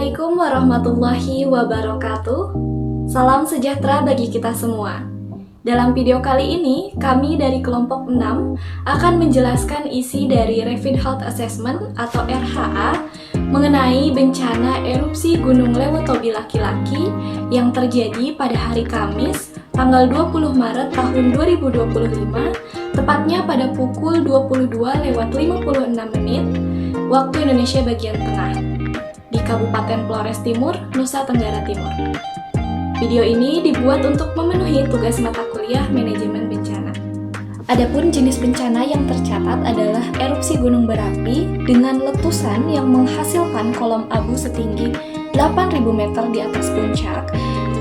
Assalamualaikum warahmatullahi wabarakatuh. Salam sejahtera bagi kita semua. Dalam video kali ini, kami dari kelompok 6 akan menjelaskan isi dari Rapid Health Assessment atau RHA mengenai bencana erupsi Gunung Lewotobi laki-laki yang terjadi pada hari Kamis, tanggal 20 Maret tahun 2025, tepatnya pada pukul 22:56 waktu Indonesia bagian tengah, di Kabupaten Flores Timur, Nusa Tenggara Timur. Video ini dibuat untuk memenuhi tugas mata kuliah manajemen bencana. Adapun jenis bencana yang tercatat adalah erupsi gunung berapi dengan letusan yang menghasilkan kolom abu setinggi 8.000 meter di atas puncak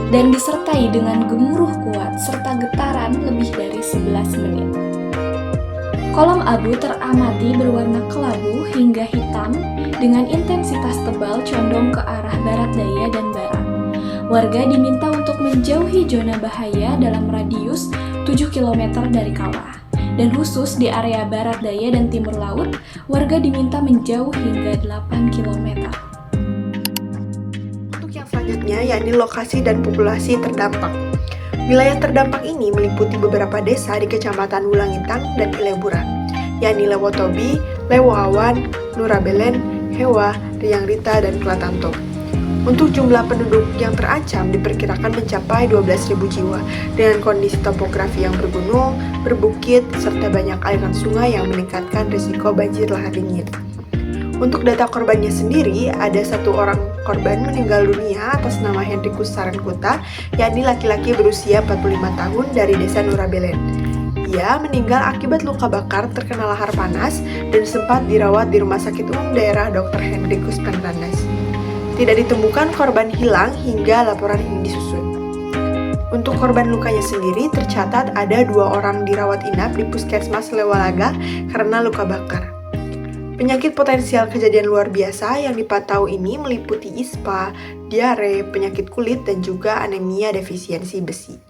dan disertai dengan gemuruh kuat serta getaran lebih dari 11 menit. Kolom abu teramati berwarna kelabu hingga hitam dengan intensitas tebal condong ke arah barat daya dan barat. Warga diminta untuk menjauhi zona bahaya dalam radius 7 km dari kawah. Dan khusus di area barat daya dan timur laut, warga diminta menjauh hingga 8 km. Untuk yang selanjutnya, yakni lokasi dan populasi terdampak. Wilayah terdampak ini meliputi beberapa desa di Kecamatan Wulangintang dan Ilebura, yakni Lewotobi, Lewoawan, Nurabelen, Hewa, Riangrita, dan Klatanto. Untuk jumlah penduduk yang terancam diperkirakan mencapai 12.000 jiwa dengan kondisi topografi yang bergunung, berbukit, serta banyak aliran sungai yang meningkatkan risiko banjir lahar dingin. Untuk data korbannya sendiri, ada 1 orang korban meninggal dunia atas nama Hendrikus Sarenkuta, yakni laki-laki berusia 45 tahun dari desa Nurabelen. Ia meninggal akibat luka bakar terkena lahar panas dan sempat dirawat di Rumah Sakit Umum Daerah Dr. Hendrikus Penrandas. Tidak ditemukan korban hilang hingga laporan ini disusun. Untuk korban lukanya sendiri, tercatat ada 2 orang dirawat inap di Puskesmas Lewalaga karena luka bakar. Penyakit potensial kejadian luar biasa yang dipantau ini meliputi ispa, diare, penyakit kulit, dan juga anemia defisiensi besi.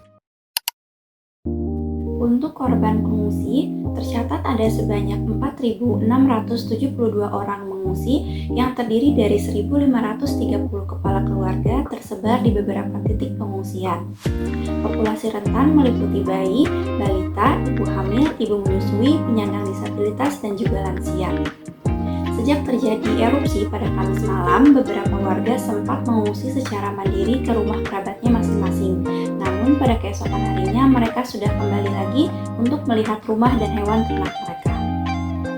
Untuk korban pengungsi, tercatat ada sebanyak 4.672 orang mengungsi yang terdiri dari 1.530 kepala keluarga tersebar di beberapa titik pengungsian. Populasi rentan meliputi bayi, balita, ibu hamil, ibu menyusui, penyandang disabilitas, dan juga lansia. Sejak terjadi erupsi pada Kamis malam, beberapa warga sempat mengungsi secara mandiri ke rumah kerabatnya masing-masing. Namun pada keesokan harinya mereka sudah kembali lagi untuk melihat rumah dan hewan ternak mereka.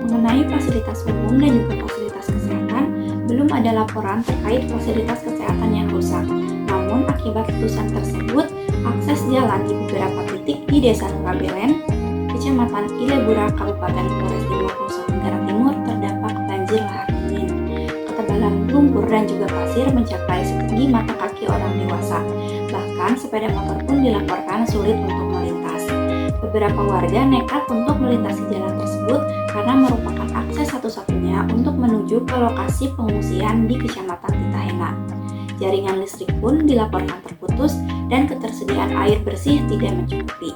Mengenai fasilitas umum dan juga fasilitas kesehatan, belum ada laporan terkait fasilitas kesehatan yang rusak. Namun akibat letusan tersebut, akses jalan di beberapa titik di Desa Nurabelen, Kecamatan Ilebura, Kabupaten Flores Timur, Nusa Tenggara Timur terdampak banjir lahar dingin. Ketebalan lumpur dan juga pasir mencapai setinggi mata kaki orang dewasa. Bahkan sepeda motor pun dilaporkan sulit untuk melintas. Beberapa warga nekat untuk melintasi jalan tersebut karena merupakan akses satu-satunya untuk menuju ke lokasi pengungsian di Kecamatan Titahena. Jaringan listrik pun dilaporkan terputus dan ketersediaan air bersih tidak mencukupi.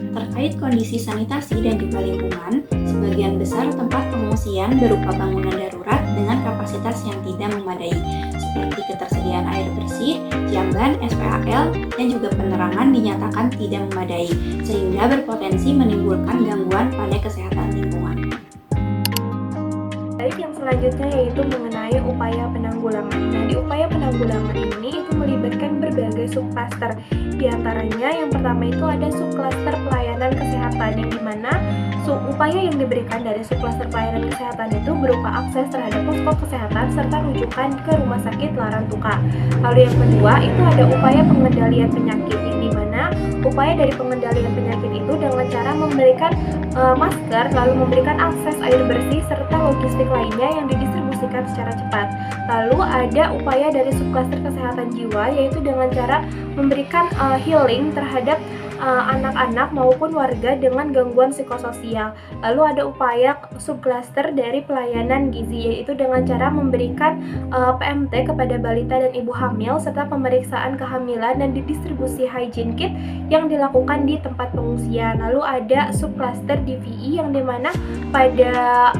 Terkait kondisi sanitasi dan juga lingkungan, sebagian besar tempat pengungsian berupa bangunan darurat dengan kapasitas yang tidak memadai, seperti ketersediaan air bersih, jamban, SPAL, dan juga penerangan dinyatakan tidak memadai, sehingga berpotensi menimbulkan gangguan pada kesehatan lingkungan. Baik, yang selanjutnya yaitu mengenai upaya penanggulangan. Nah, di upaya penanggulangan ini itu melibatkan berbagai subklaster. Di antaranya yang pertama itu ada subklaster pelayanan kesehatan, yang dimana upaya yang diberikan dari subklaster pelayanan kesehatan itu berupa akses terhadap posko kesehatan serta rujukan ke rumah sakit Larantuka. Lalu yang kedua itu ada upaya pengendalian penyakit, yang dimana upaya dari pengendalian penyakit itu dengan cara memberikan masker, lalu memberikan akses air bersih serta logistik lainnya yang didistribusikan secara cepat. Lalu ada upaya dari subklaster kesehatan jiwa, yaitu dengan cara memberikan healing terhadap anak-anak maupun warga dengan gangguan psikososial. Lalu ada upaya subklaster dari pelayanan gizi, yaitu dengan cara memberikan PMT kepada balita dan ibu hamil serta pemeriksaan kehamilan dan didistribusi hygiene kit yang dilakukan di tempat pengungsian. Lalu ada subklaster DVI, yang dimana pada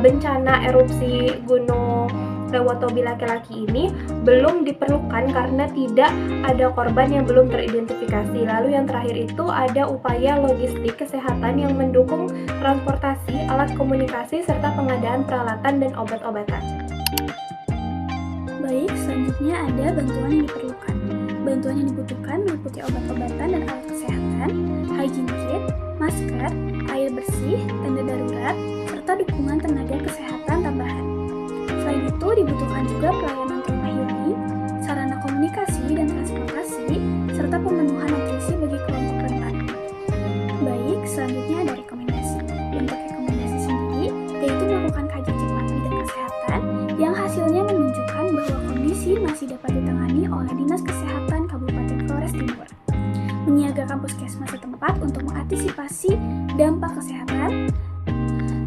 bencana erupsi Gunung Lewotobi laki-laki ini belum diperlukan karena tidak ada korban yang belum teridentifikasi. Lalu yang terakhir itu ada upaya logistik kesehatan yang mendukung transportasi, alat komunikasi, serta pengadaan peralatan dan obat-obatan. Baik, selanjutnya ada bantuan yang diperlukan. Bantuan yang dibutuhkan meliputi obat-obatan dan alat kesehatan, hygiene kit, masker, air bersih, tenda darurat, serta dukungan tenaga kesehatan tambahan. Selain itu, dibutuhkan juga pelayanan trauma healing, sarana komunikasi dan transportasi, serta pemenuhan nutrisi bagi kelompok rentan. Baik, selanjutnya ada rekomendasi. Bentuk rekomendasi sendiri yaitu melakukan kajian cepat bidang kesehatan yang hasilnya menunjukkan bahwa kondisi masih dapat ditangani oleh Dinas Kesehatan Kabupaten Flores Timur. Menyiagakan puskesmas setempat untuk mengantisipasi dampak kesehatan.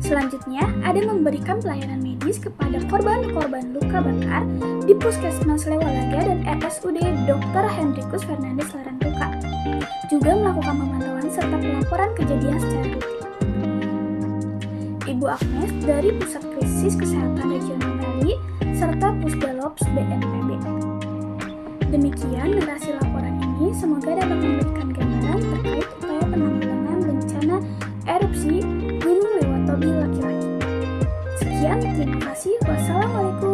Selanjutnya, ada memberikan pelayanan medis kepada korban-korban luka bakar di Puskesmas Lewalaga dan RSUD Dr. Hendrikus Fernandes Larantuka. Juga melakukan pemantauan serta pelaporan kejadian secara rutin. Ibu Agnes dari Pusat Krisis Kesehatan Regional Bali serta Pusdalops BNPB. Demikian narasi laporan ini, semoga dapat memberikan gambaran terkait upaya penanggulangan bencana erupsi Gunung Lewotobi laki-laki. Sekian, terima kasih. Wassalamualaikum